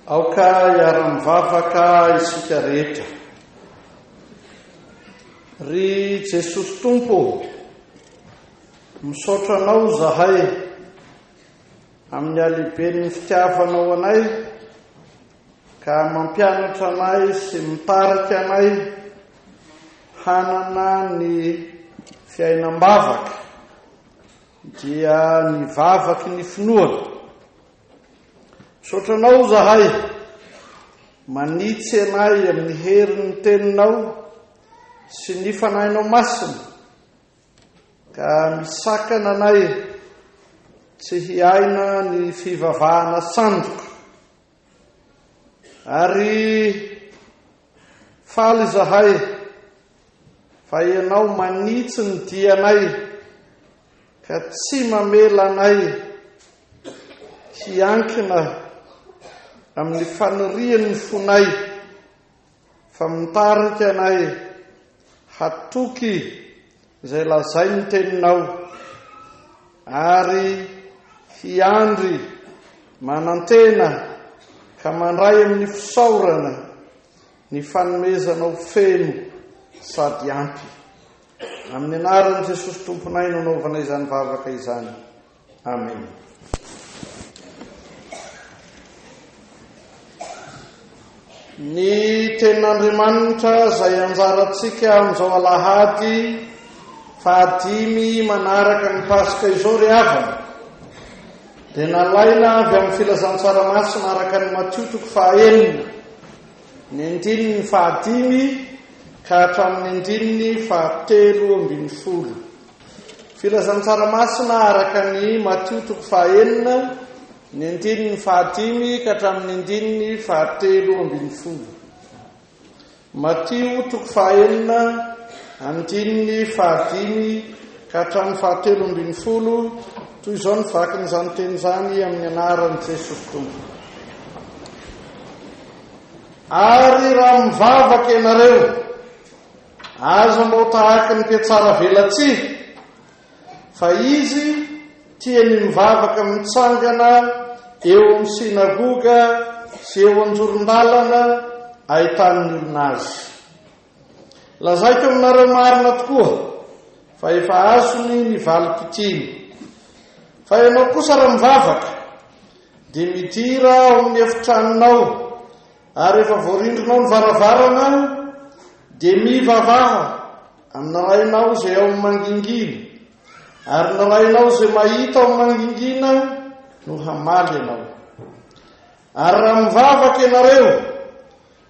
aoka iara-mivavaka isika rehetra ry Jesosy Tompo misaotra anao zahay amin'ny alehibeny fitiavanao anay ka mampianatra anay sy mitarika anay hanana ny fiainam-bavaka dia ny vavaky ny finoana. Misaotranao zahay manitsy anay amin'ny herin'ny teninao sy ny fanahinao masina ka misakana anay tsy hiaina ny fivavahana sandoka ary faly zahay fa ianao manitsy ny dianay ka tsy mamela anay hiankina amin'ny fanirian'ny fonay fa mitarika anay hatoky izay lazay ny teninao ary hiandry manantena ka mandray amin'ny fisaorana ny fanomezanao feno sady ampy. Amin'ny anaran'i Jesosy Tomponay no naovana izany vavaka izany. Amen. Ny tenin'Andriamanitra izay anjarantsika amin'izao alahady 5 manaraka ny Pasika izao ry havana dia nalaina avy amin'ny filazantsaramasina araka ny Matio 9 ny 5 ka hatramin'ny 7:10. Filazantsaramasina araka ny Matio 9 ny 5 ka hatramin'ny 7:10. Matio 9 5 ka hatramin'ny 7:10. Toy izao ny vakin'izany teny izany amin'ny anaran'i Jesosy Tompo. Ary raha mivavaka ianareo, aza mbao tahaka ny mpiatsara velatsihy, fa izy tiany mivavaka mitsangana eo amin'ny sinagoga sy eo anjoron-dalana ahitan'ny olona azy. Lazaiko aminareo marina tokoa fa efa azony ny valim-pitiny. Fa ianao kosa raha mivavaka dia midira ao amin'ny efitranonao, ary efa voarindrinao ny varavarana dia mivavaha amin'ny rainao izay ao amin'ny mangingina, ary ny rainao izay mahita ao amin'ny mangingina no hamaly ianao. Ary raha mivavaka ianareo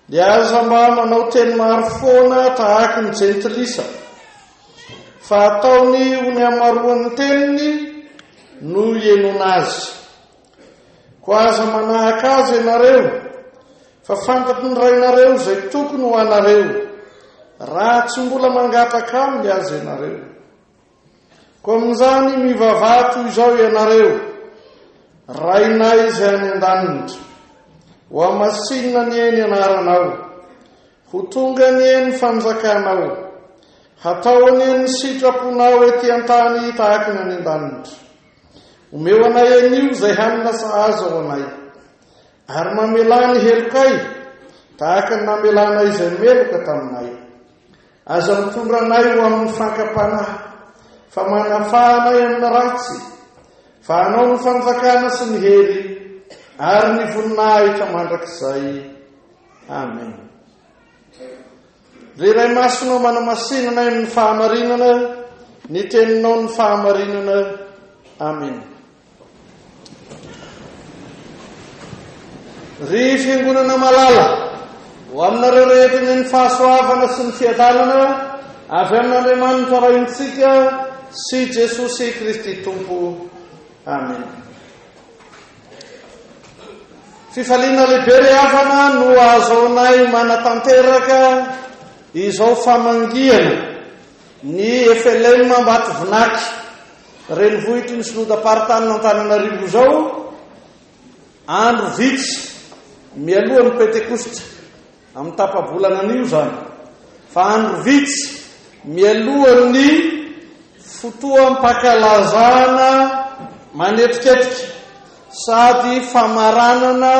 dia aza mba manao teny maro foana tahaka ny jentilisa, fa ataony ho ny hamaroan'ny teniny no ienona azy. Ko aza manahaka azy ianareo, fa fantatry ny rainareo izay tokony ho anareo, raha tsy mbola mangataka aminy azy ianareo. Ko amin'izany mivavaha toy izao ianareo, rainay izay any an-danitra, ho amasinina ny eny anaranao, ho tonga ny eny fanjakanao, hatao ny eny sitraponao ety an-tany tahaka ny any an-danitra. Omeo anay anio izay hanina sahaza ao anay, ary mamelany helokay tahaka ny namelanay izay meloka taminay. Aza mitondra anay ho amin'ny fankapanahy, fa manafahanay amin'ny ratsy, fa anao ny fanjakana sy ny hery, ary ny voninahitra mandrakizay. Amen. Reray masonao manamasinana amin'ny fahamarinana, ny teninao ny fahamarinana. Amen. Ry fiangonana malala ho aminareo rehetra ny fahasoavana sy ny fiadanana avy amin'Andriamanitra raintsika sy Jesosy Kristy Tompo. Amen. Fifaliana lehibe ry havana no ahazoanay manatanteraka izao famangiana ny FLM Ambatovinaky renivohitry ny synodam-paritany Antananarivo izao andro vitsy mialohan'ny Pentekosta amin'ny tapabolana anio zany, fa andro vitsy mialohan'ny fotoam-pakalazana manetiketiky sady famaranana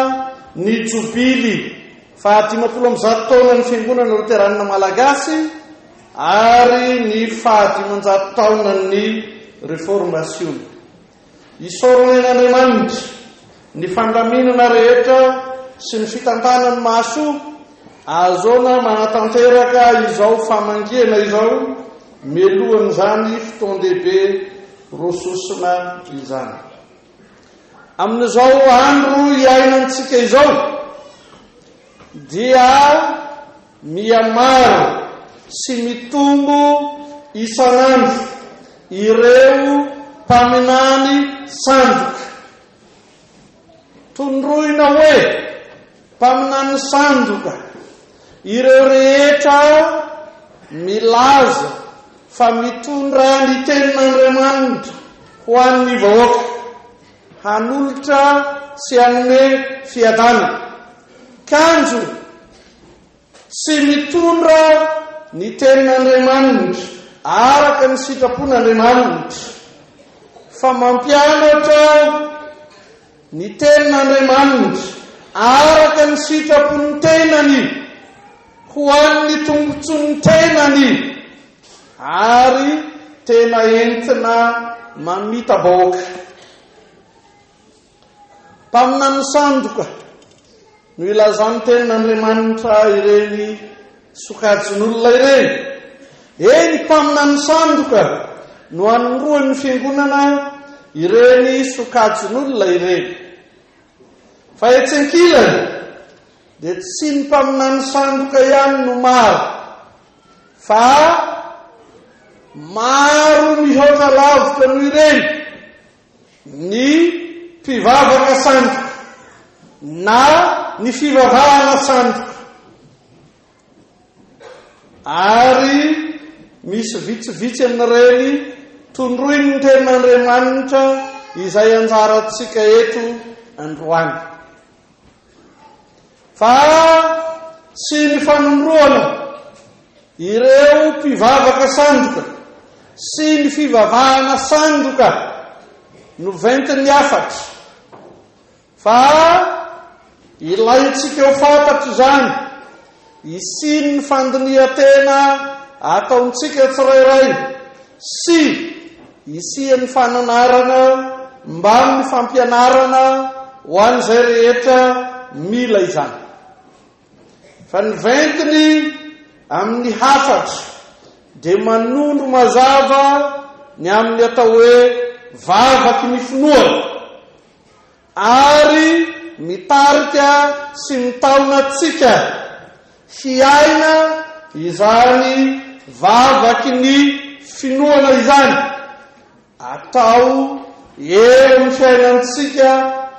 ny jobily fa 500 taona ny fiangonana loteranina malagasy ary ny 500 taona ny réformation. Isoronen'Andriamanitra ny fandaminana rehetra sy ny fitantanany mahasoa azona manatanteraka izao famangena izao melohan'izany fotoan-dehibe rososina izany. Amin'izao andro iainantsika izao dia miamaro sy mitombo isanandro ireo mpaminany sandoka. Tondroina hoe mpaminany sandoka ireo rehetra milaza fa mitondra ny tenin'Andriamanitra ho an'ny vahoaka hanolotra sy hanome fiadana, kanjo sy mitondra ny tenin'Andriamanitra araka ny sitrapon'Andriamanitra, fa mampianatra ny tenin'Andriamanitra araka ny sitrapon'ny tenany ho an'ny tombontsoan'ny tenany ary tena entina mamita baoka. Mpaminany sandoka no ilazany tenin'Andriamanitra ireny sokajin'olona ireny. Eny mpaminany sandoka no anoroan'ny fiangonana ireny sokajin'olona ireny. Fa etsenkilany dia tsy ny mpaminany sandoka ihany no maro, fa maro mihoaka lavitra no ireny ny mpivavaka sandoka na ny fivavahana sandoka, ary misy vitsivitsy amin'ireny tondroiny ny tenin'Andriamanitra izay anjarantsika eto androany. Fa sy ny fanondroana ireo mpivavaka sandoka sy ny fivavahana sandoka no ventin'ny afatra, fa ilaintsika ho fantatro izany isiny ny fandinihan-tena ataontsika tsirairay sy isian'ny fananarana mba amin'ny fampianarana ho an'izay rehetra mila izany. Fa ny ventiny amin'ny hafatra dia manondro mazava ny amin'ny atao hoe vavaky ny finoana, ary mitarika sy mitaonantsika hiaina izany vavaky ny finoana izany atao eo amin'ny fiainantsika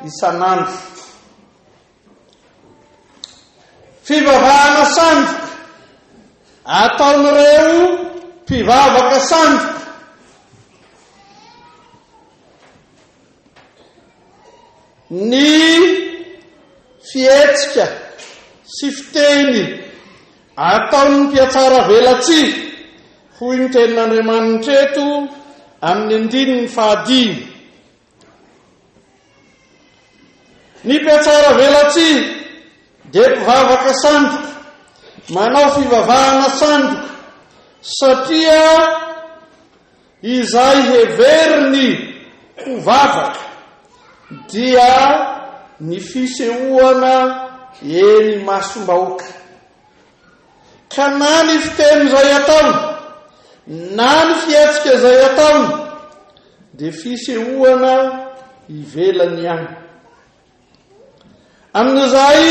isanandro. Fivavahana sandoka ataon'ireo mpivavaka sandoka ny fietsika sy fiteny ataon'ny mpiatsara velatsy hoy ny tenin'Andriamanitra eto amin'ny 5. Ny mpiatsara velatsy dia mpivavaka sandoka manao fivavahana sandoka satria izay heveriny ho vavaka dia ny fisehoana eny masombahoaka, ka na ny fiteny izay ataony na ny fietsika izay ataony dia fisehoana ivelany ihany. Amin'izay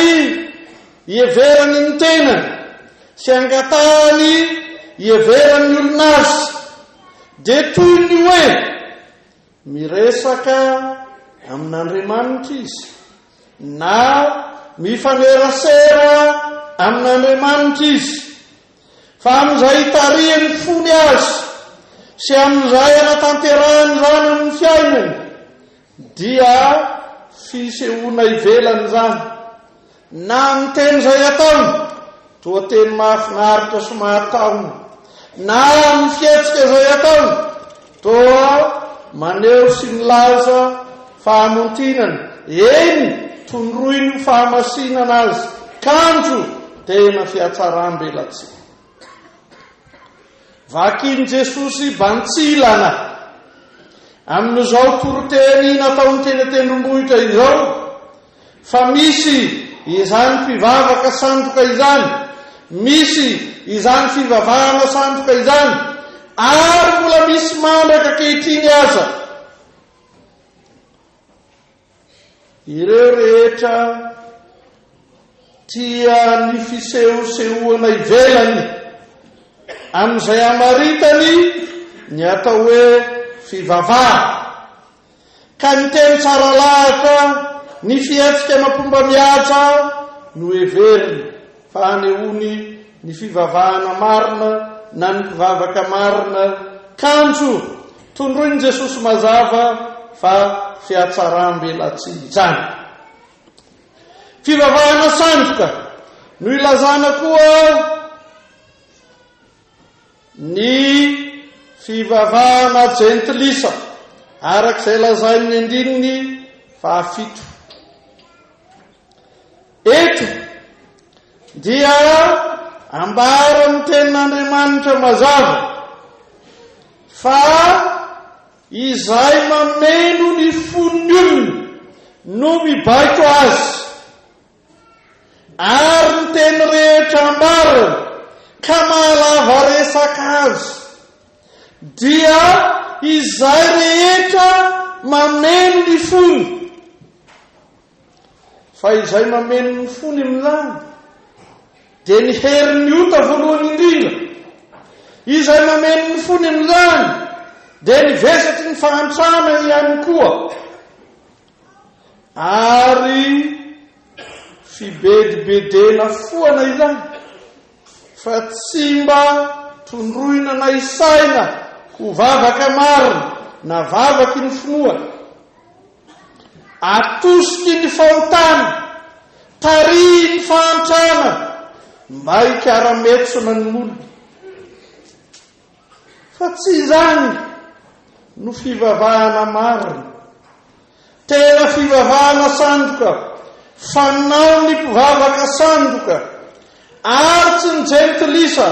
ieverany ny tenany sy angatahany ieverany olonazy dia toy ny hoe miresaka amin'Andriamanitra izy na mifanerasera amin'Andriamanitra izy, fa amin'izay tarihany fony azy sy amin'izay anatanterahany zany amin'ny fiainany dia fisehoana ivelany zany, na amin'ny teny izay ataony toa teny mahafinaritra sy mahataona, na amin'ny fietsika izay ataony toa maneho sy milaza fahamontinana. Eny tondroiny fahamasinana azy kanjo tena fiatsaram-belatsy. Vakiny Jesosy bantsilana amin'izao toroteny nataony tena tendrombohitra izao, fa misy izany mpivavaka sandoka izany, misy izany fivavahana sandoka izany, ary mbola misy mandraka kehitriny aza. Ireo rehetra tia ny fisehosehoana ivelany amin'izay amaritany ny atao hoe fivavaha, ka ny teny tsara lahatra ny fiatsika mampomba mihaja no heveriny fa anehoany ny fivavahana marina na ny mpivavaka marina kanjo tondroiny Jesosy mazava fa fiatsaram-belatsy izany. Fivavahana sandoka no ilazana koa ny fivavahana jentilisa arak'izay lazainy andininy 7. Eto dia ambara ny tenin'Andriamanitra mazava fa izay mameno ny fon'ny olona no mibaiko azy, ary ny teny rehetra ambarana ka mahalava resaka azy dia izay rehetra mameno ny fony. Fa izay mameno ny fony amin'izany dia ny herin'ny ota voalohany indrindra. Izay mameno ny fony amin'izany dia ny vesatry ny fahantrana ihany koa, ary fibedibedena foana izany, fa tsy mba tondroina na isaina ho vavaka marina na vavaky ny finoana, atosiky ny fahotana, tarihy ny fahantrana mba hikarametsona ny olona. Fa tsy izany no fivavahana marina, tena fivavahana sandoka, fanao ny mpivavaka sandoka, ary tsy ny jentilisa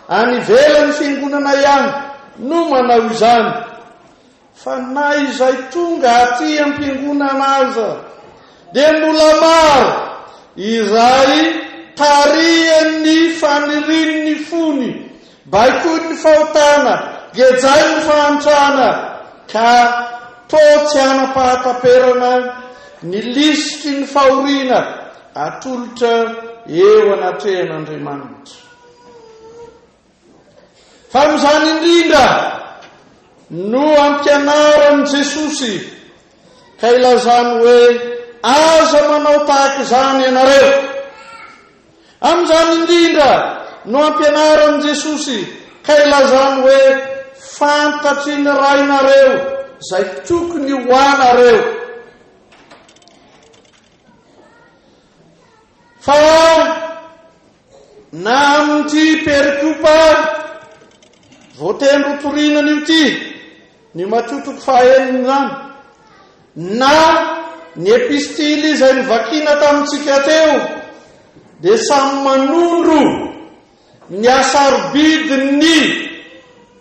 any ivelan'ny fiangonana ihany no manao izany, fa na izay tonga aty am-piangonana aza dia mbola maro izay tarihan'ny fanirin'ny fony, baikoiny ny fahotana, gejainy ny fahantrana, ka totsy anapahataperana ny lisiky ny fahoriana atolotra eo anatrehan'Andriamanitra. Fa amin'izany indrindra no ampianaran'i Jesosy ka ilazany hoe aza manao tahaka izany ianareo. Amin'izany indrindra no ampianaran'i Jesosy ka ilazany hoe fantatry ny rainareo zay tokony ho anareo. Fa na amin'ity perikopa voatendro torinana io ty ny matotoko fahaeniny zany, na ny epistily izay nivakina tamintsika teo, dia samy manondro ny asarobidiny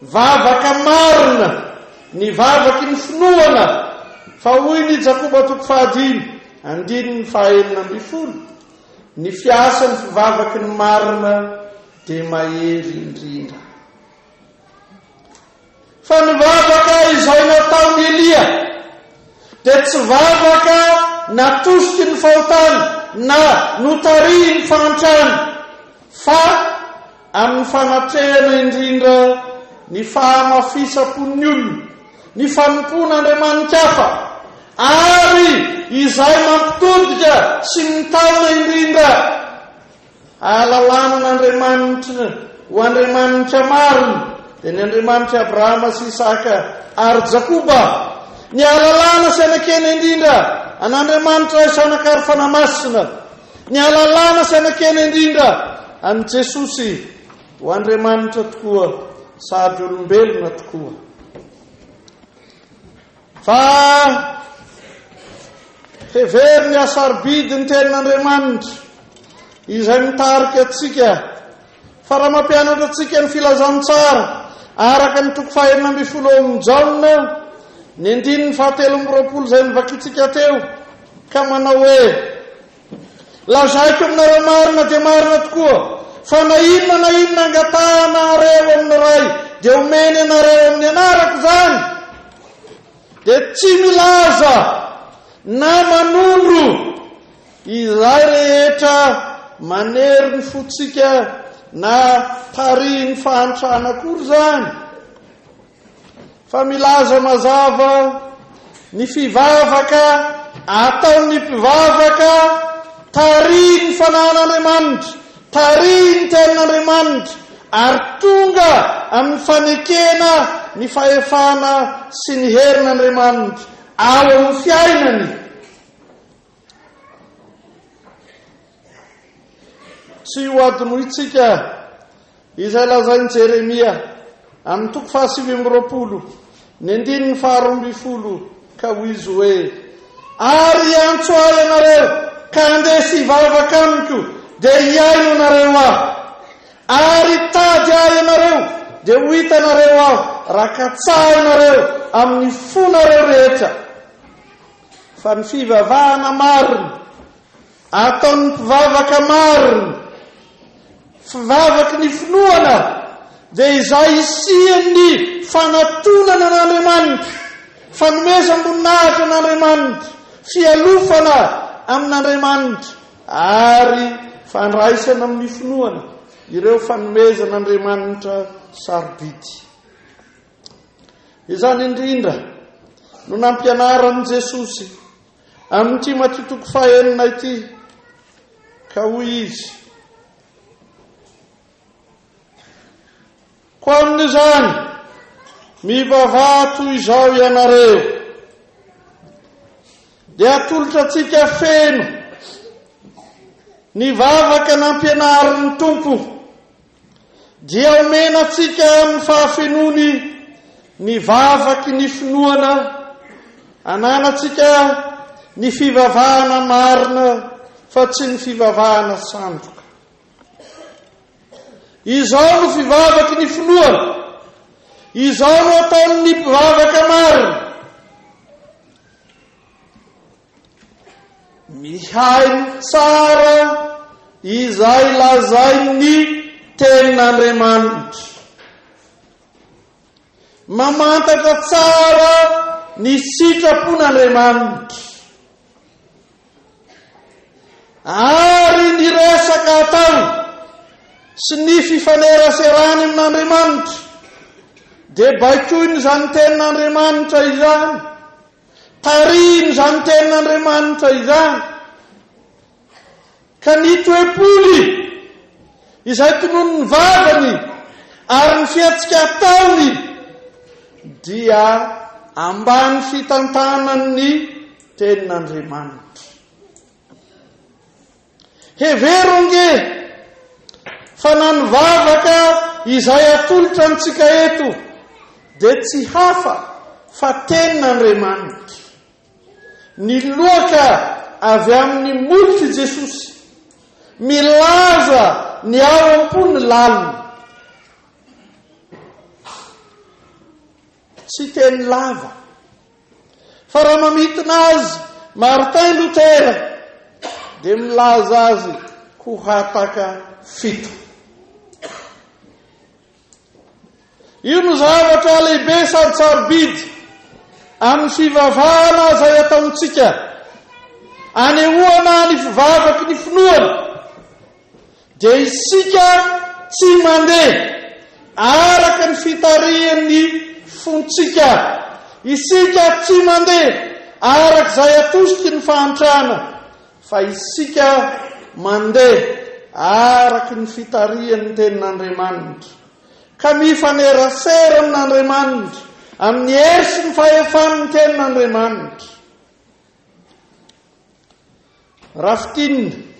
vavaka marina, ny vavaky ny finoana, fa hoy ny Jakoba 5:5, ny fiasan'ny fivavaky ny marina dia mahery indrindra. Fa ny vavaka izay nataony Elia dia tsy vavaka natosiky ny fahotana na notarihy ny fahantrana, fa amin'ny fanatrehana indrindra ny fahamafisam-pon'ny olona, ny fanompon'Andriamanitra hafa, ary izay mampitodika sy mitaona indrindra ahalalana n'Andriamanitra ho Andriamanitra marina, dia ny Andriamanitra Abrahama sy Isaka ary Jakoba, ny ahalalana sy anakena indrindra an'Andriamanitra isanakary fanamasina, ny ahalalana sy anakena indrindra an Jesosy ho Andriamanitra tokoa sady olombelona tokoa. Fa hevery ny asarobidy ny tenin'Andriamanitra izay mitarika atsika fa raha mampianatra atsika ny filazantsara araka ny 2 Jaona ny 9:27 izay nivakitsika teo ka manao hoe lazaiko aminareo marina dia marina tokoa fa na inona angatahana areo amin'ny ray dia omeny anareo amin'ny anarako zany dia tsy milaza na manondro izay rehetra manery ny fotsika na tari ny fahantrana akory zany fa milaza mazava ny fivavaka ataon'ny mpivavaka tari ny fanan'Andriamanitra tari ny tenin'Andriamanitra ary tonga amin'ny fanekena ny fahefana sy ny herin'Andriamanitra ao amin'ny fiainany. Tsy ho adino itsika izay lazainy Jeremia amin'ny 7:20 ny 9:12 ka ho izy hoe ary antso ahy ianareo ka andesy hivavaka amiko dia hiaino anareo aho ary tady ahy ianareo dia ho hitanareo aho raha katsah ianareo amin'ny fonareo rehetra fa ny fivavahana marina ataon'ny mpivavaka marina fivavaky ny finoana dia izay isian'ny fanatonana an'Andriamanitra fanomezam-boninahitra an'Andriamanitra fialofana amin'Andriamanitra ary fandraisana amin'ny finoana ireo fanomezan'Andriamanitra sarobidy. Izany indrindra no nampianaran'i Jesosy amin'ity Matteo 5:9 ity ka hoy izy ko amin'izany mivavaha toy izao ianareo dia atolotra atsika feno ny vavaka nampianarin'ny Tompo dia omena atsika amin'ny fahafenony ny vavaky ny finoana ananatsika ny fivavahana marina fa tsy ny fivavahana sandoka. Izao no fivavaky ny finoana, izao no ataon'ny mpivavaka marina, mihainy tsara izay lazainy tenin'Andriamanitra, mamantatra tsara ny sitrapon'Andriamanitra ary ny resaka atao sy ny fifaneraserany amin'Andriamanitra dia baikoiny izany tenin'Andriamanitra izany, tariny izany tenin'Andriamanitra izany ka ny toepoly izay tonono ny vavany ary ny fiatsika ataony dia ambany fitantanan'ny tenin'Andriamanitra. Heveronge fa na ny vavaka izay atolotra antsika eto dia tsy hafa fa tenin'Andriamanitra. Ny loaka avy amin'ny molotry Jesosy milaza ny ao am-pony lalina, tsy teny lava fa raha mamitina azy Martin Luther dia milaza azy kohataka 7. Io no zavatra lehibe sady sarobidy amin'ny fivavahana izay ataontsika anehoana ny fivavaky ny finoana dia isika tsy mandeha araka ny fitarian'ny fontsika, isika tsy mandeha araka izay atosiky ny fahantrana fa isika mandeha araka ny fitarian'ny tenin'Andriamanitra ka mifanerasera amin'Andriamanitra amin'ny hery sy ny fahefan'ny tenin'Andriamanitra. Rafitinina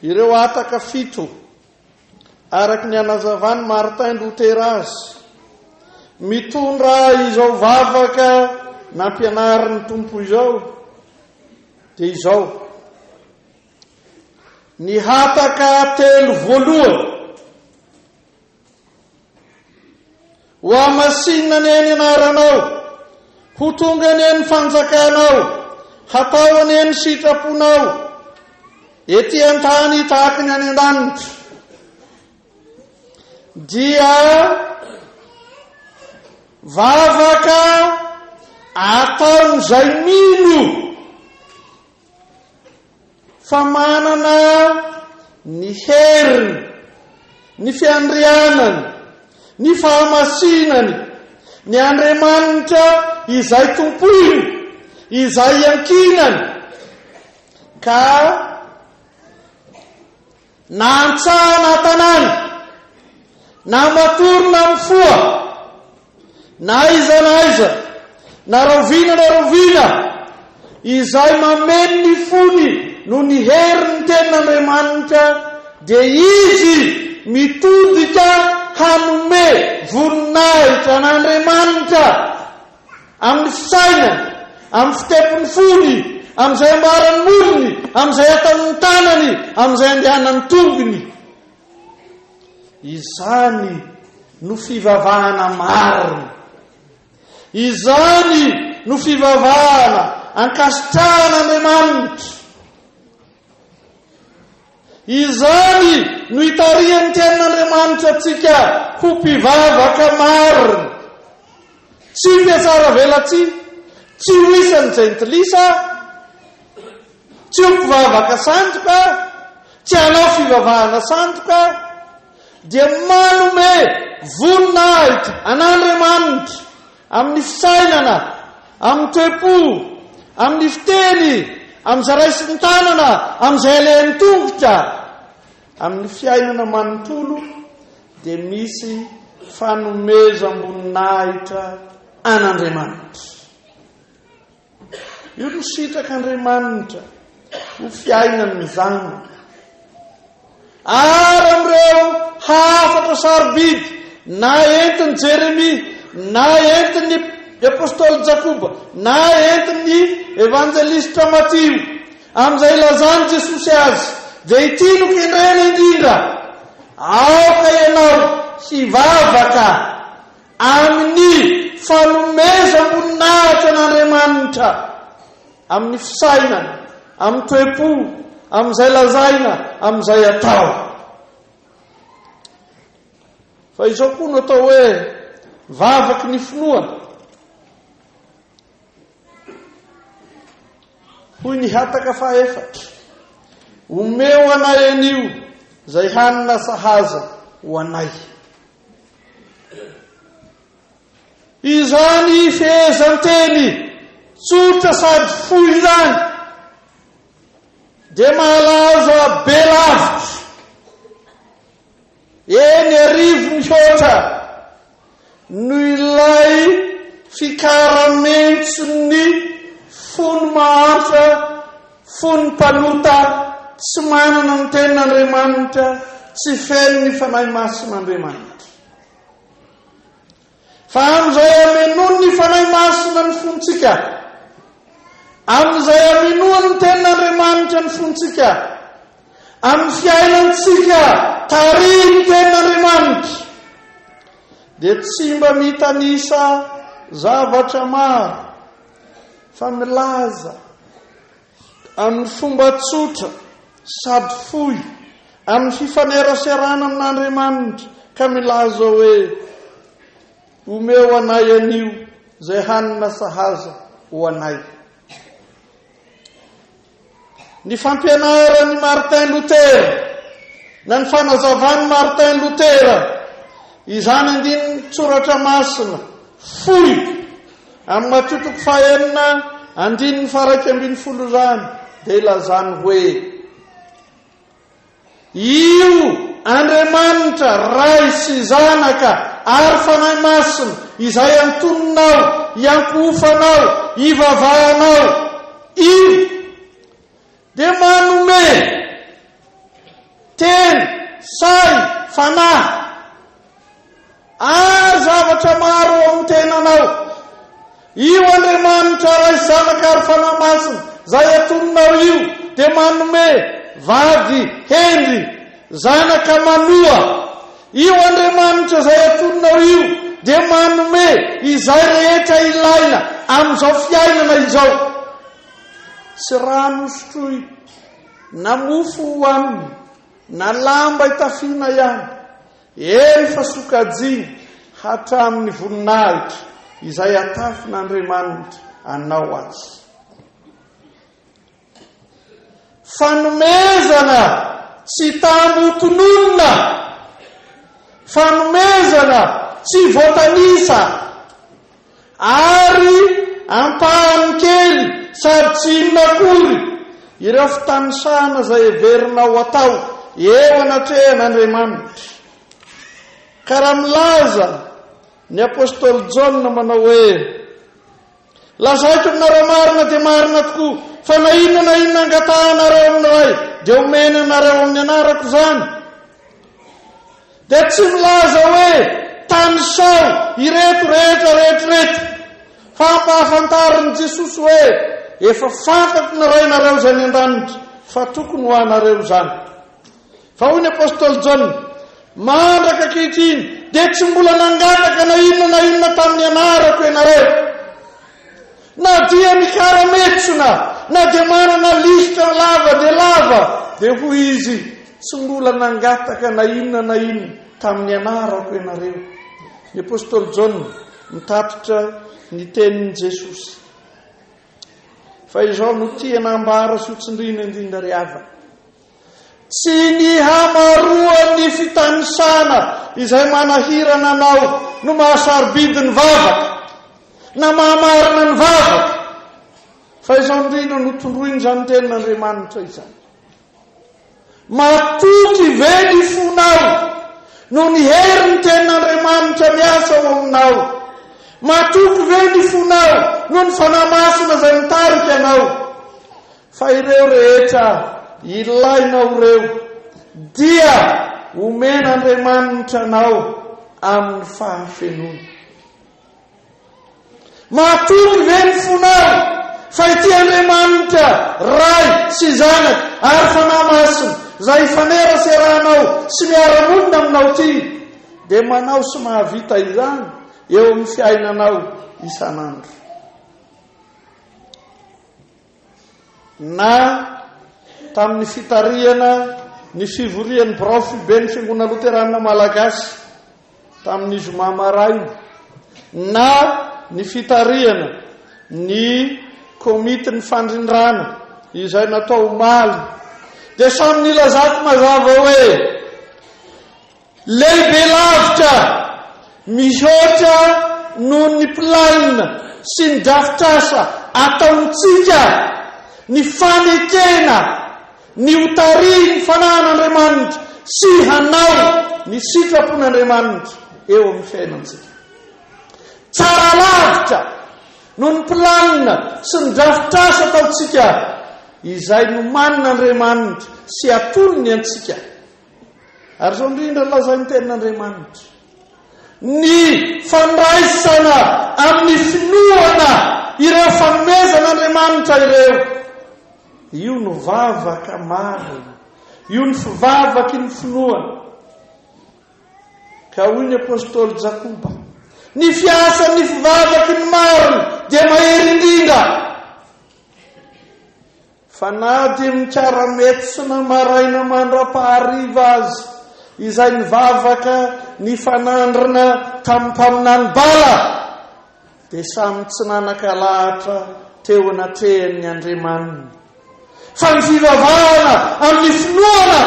ireo ataka 7 araka ny anazavany Martin Luther azy mitondra izao vavaka nampianarin'ny Tompo izao dia izao ny hataka telo voalohany ho amasinina ny eny anaranao ho tonga ny eny fanjakanao hatao any eny sitraponao ety an-tany tahaka ny any an-danitra dia vavaka ataon'izay mino fa manana ny heriny ny fiandrianany ny fahamasinany ny Andriamanitra izay tompoiny izay ankinany ka na antsahana tanàna na matorona mifoa na aiza na rovina izay mameno ny fony no ny heriny tenin'Andriamanitra dia izy mitodika hanome voninahitra an'Andriamanitra amin'ny fisainany amin'ny fitepony fony amin'izay ambarany molony amin'izay ataon'ny tanany amin'izay andehanany tongony izany no fivavahana marina izany no fivavahana ankasitrahan'Andriamanitra izany no itariany tenin'Andriamanitra atsika ho mpivavaka marina tsy fiatsara velatsy tsy ho isany jentilisa tsy ho mpivavaka sandoka tsy hanao fivavahana sandoka dia manome voninahitra an'Andriamanitra amin'ny fisainana amin'ny toepo amin'ny fiteny amin'izay raisin'ny tanana amin'izay alehan'ny tongotra amin'ny fiainana manontolo dia misy fanomezam-boninahitra an'Andriamanitra io no sitrak'Andriamanitra ho fiainany zany ary amin'ireo hafatra sarobidy na entiny Jeremia na entiny apôstôly Jakoba na entiny evanjelista Matio amin'izay ilazany Jesosy azy dia ity no kendrena indrindra aoka ianao hivavaka amin'ny fanomezam-boninahitra an'Andriamanitra amin'ny fisainana amin'ny toepo amin'izay lazaina amin'izay atao fa izao koa no atao hoe vavaky ny finoana hoy ny hataka fahaefatra omeo anay anio zay hanina sahaza ho anay izany fehezanteny tsotra sady fohy izany dia mahalaza be lavitra eny arivo mihoatra no ilay fikaramentsony fony mahantra fony mpalota tsy manana ny tenin'Andriamanitra tsy feno ny fanahy masin'Andriamanitra fa amin'izay amenoany ny fanahy masina ny fontsika amin'izay amenoany ny tenin'Andriamanitra ny fontsika amin'ny fiainantsika taria ny tenin'Andriamanitra dia tsy mba mitanisa zavatra maro fa milaza amin'ny fomba tsotra sady fohy amin'ny fifaneraserana amin'Andriamanitra ka milaza hoe omeo anay anio zay hanina sahaza ho anay ny fampianarany Martin Luther na ny fanazavany Martin Luther izany andininy tsoratra masina fohy amin'ny matotoko fahaenina andininy faraiky ambin'ny folo zany dia ilazany hoe io Andriamanitra ray sy zanaka ary fanahy masina izay antoninao iankofanao ivavahanao io dia manome teny say fanahy ary zavatra maro amin'ny tenanao io Andriamanitra ray zanaka ary fanahy masina zay atononao io dia manome vady hendry zanaka manoa. Io Andriamanitra zay atononao io dia manome izay rehetra ilaina amin'izao fiainana izao. Sy rano sotroy na mofo hoanina na lamba itafiana ihany, eny fa sokajiny hatramin'ny voninahitra izay atafin'Andriamanitra anao azy. Fanomezana tsy tambotononona, fanomezana tsy voatanisa, ary ampahany kely sady tsy inakory ireo fitanisana zay everinao atao eo anatrehan'Andriamanitra. Karaha milaza ny apôstôly Jaona manao hoe: lazaiko aminareo marina dia marina tokoa, fa na inona angatahanareo amin'ray dia omena anareo amin'ny anarako izany. Dia tsy milaza hoe tanisao ireto rehetra, fa ampahafantarin'i Jesosy hoe efa fantako na rainareo izay ny an-danitra, fa tokony ho anareo izany. Fa hoy ny apôstôly Jaona: mandraka ankehitriny dia tsy mbola nangataka na inona tamin'ny anarako ianareo, na dia mikarametsona, na dia manana lisitra lava dia lava, dia hoy izy: tsy mbola nangataka na inona tamin'ny anarako ianareo. Ny apôstôly Jaona mitatitra ny tenin'i Jesosy. Fa izao no tia nambara sy hotsindrina indrindra ry havana: tsy ny hamaroan'ny fitanisana izay manahirana anao no mahasarobidi ny vavaka na mahamarina ny vavaka, fa izao indrindra no tondroiny izany tenin'Andriamanitra izany. Matoky ve ny fonao no ny herin'ny tenin'Andriamanitra miasa ao aminao? Matoky ve ny fonao no ny fanamasina izay mitarika anao? Fa ireo rehetra ilainao ireo dia omen'Andriamanitra anao amin'ny fahafenona. Matoky ve ny fonao fa ity Andriamanitra ray sy zanaka ary fanamasina zay ifaneraseranao sy miara-monina aminao ty, dia manao sy mahavita izany eo amin'ny fiainanao isan'andro. Na tamin'ny fitariana ny fivorian'ny brofy be ny fiangonana Loterana Malagasy tamin'ny zoma maraina, na ny fitariana ny komitin'ny fandrindrana izay natao omaly, dia samy nilazako mazava hoe lehibe lavitra mihoatra noho ny plaina sy ny drafitrasa ataontsika ny fanekena, ny hotary ny fanan'Andriamanitra sy hanao ny sitrapon'Andriamanitra eo amin'ny fiainantsika. Tsara lavitra noho ny plaina sy ny drafitrasa ataontsika izay nomanin'Andriamanitra sy atonony antsika. Ary zao indrindra lazainy tenin'Andriamanitra: ny fandraisana amin'ny finoana ireo fanomezan'Andriamanitra ireo, io no vavaka marina, io no fivavaky ny finoana. Ka hoy ny apôstôly Jakoba: ny fiasan'ny fivavaky ny marina dia mahery indrindra. Fa na dia mitsara-metsona maraina mandra-pahariva azy izay nivavaka ny fanandrina tamin'ny mpaminany bala, dia samy tsy nanan-kalahatra teo anatrehan'ny Andriamanitra. Fa ny fivavahana amin'ny finoana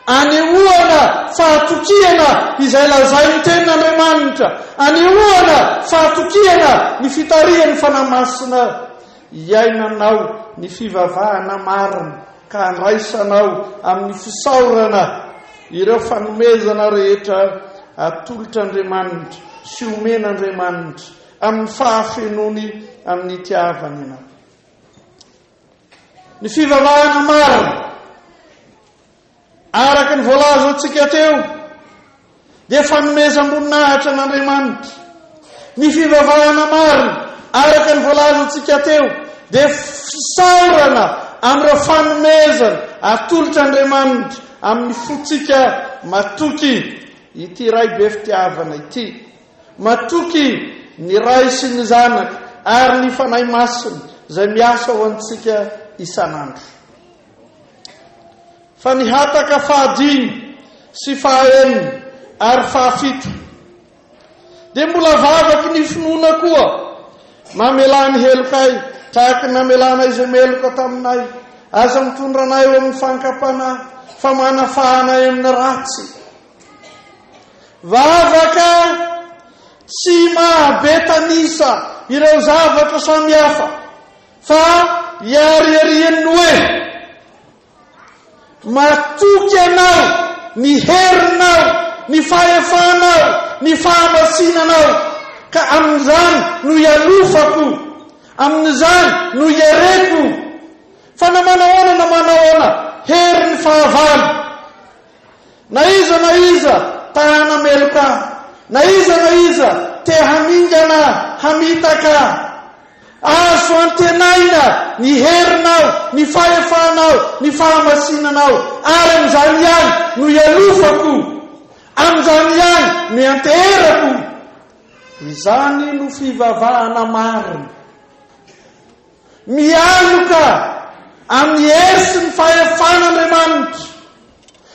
anehoana fahatokiana izay lazainy tenin'Andriamanitra, anehoana fahatokiana ny fitarihan'ny fanamasina, iainanao ny fivavahana marina ka andraisanao amin'ny fisaorana ireo fanomezana rehetra atolotr'Andriamanitra sy omen'Andriamanitra amin'ny fahafenony amin'ny itiavany anao. Ny fivavahana marina araka ny voalaza antsika teo dia fanomezam-boninahitra an'Andriamanitra. Ny fivavahana marina araka ny voalaza antsika teo dia fisaorana amin'ireo fanomezana atolotr'Andriamanitra amin'ny fotsika matoky ity ray be fitiavana ity, matoky ny ray sy ny zanaka ary ny fanahy masina izay miasa ho antsika isan'andro. Fa ny hataka 5 sy 6 ary 7 dia mbola vavaky ny finoana koa mamelany helokay tahaka namelana izy meloka taminay, aza mitondranay eo amin'ny fankapana famanafahanay amin'ny ratsy. Vavaka tsy mahabetanisa ireo zavatra samihafa, fa iariarian'ny hoe matoky anao ny herinao, ny fahefanao, ny fahamasinanao, ka amin'izany no ialofako, amin'izany no iareko. Fa na manahoana herin'ny fahavalo, na iza tahana meloka, na iza te hamingana hamitaka, azo antenaina ny herinao, ny fahefanao, ny fahamasinanao, ary amin'izany ihany no ialofako, amin'izany ihany no ianterako. Izany no fivavahana marina, mialoka amin'ny hery sy ny fahefan'Andriamanitra,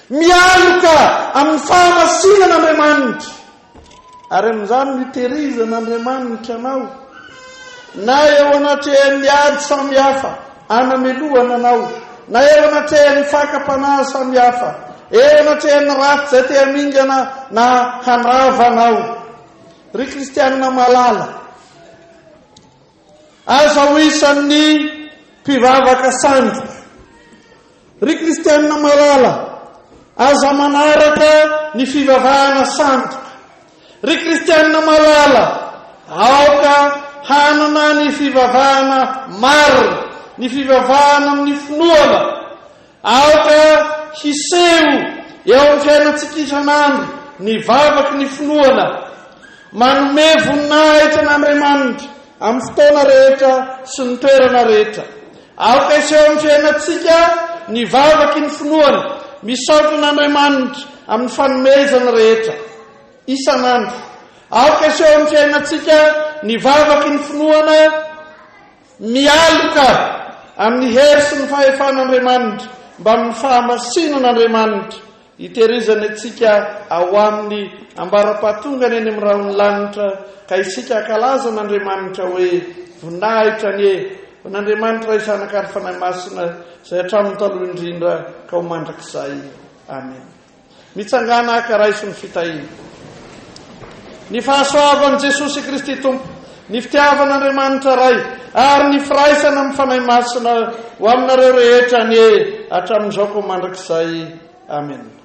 mialoka amin'ny fahamasinan'Andriamanitra, ary amin'izany no itehirizan'Andriamanitra anao, na eo anatrehany ady samihafa anamelohana anao, na eo anatrehany fakapanahy samihafa, eo anatrehany ratsy izay te hamingana na hanrava anao. Ry kristianina malala, aza ho isan'ny mpivavaka sandoka. Ry kristianina malala, aza manaraka ny fivavahana sandoka. Ry kristianina malala, aoka hanana ny fivavahana marina, ny fivavahana amin'ny finoana, aoka hiseho eo amin'ny fiainantsika isan'andro ny vavaky ny finoana, manome voninahitra n'Andriamanitra amin'ny fotoana rehetra sy ny toerana rehetra. Aoka iseho amin'ny fiainantsika ny vavaky ny finoana, misaotra n'Andriamanitra amin'ny fanomezana rehetra isan'andro. Aoka iseho amin'ny fiainantsika ny vavaky ny finoana, mialoka amin'ny hery sy ny fahefan'Andriamanitra mba amin'ny fahamasinan'Andriamanitra, itehirizany atsika ao amin'ny ambara-pahatongany eny amin'ny rahony lanitra, ka isika akalaza n'Andriamanitra hoe voninahitra ny n'Andriamanitra isanaka ary fanahy masina izay hatramin'ny taloha indrindra ka ho mandrakizay. Amen. Mitsangana akaray sy ny fitahina. Ny fahasoavan'i Jesosy Kristy Tompo, ny fitiavan'Andriamanitra ray, ary ny firaisana amin'ny fanahy masina ho aminareo rehetra ny hatramin'izao ka ho mandrakizay. Amen.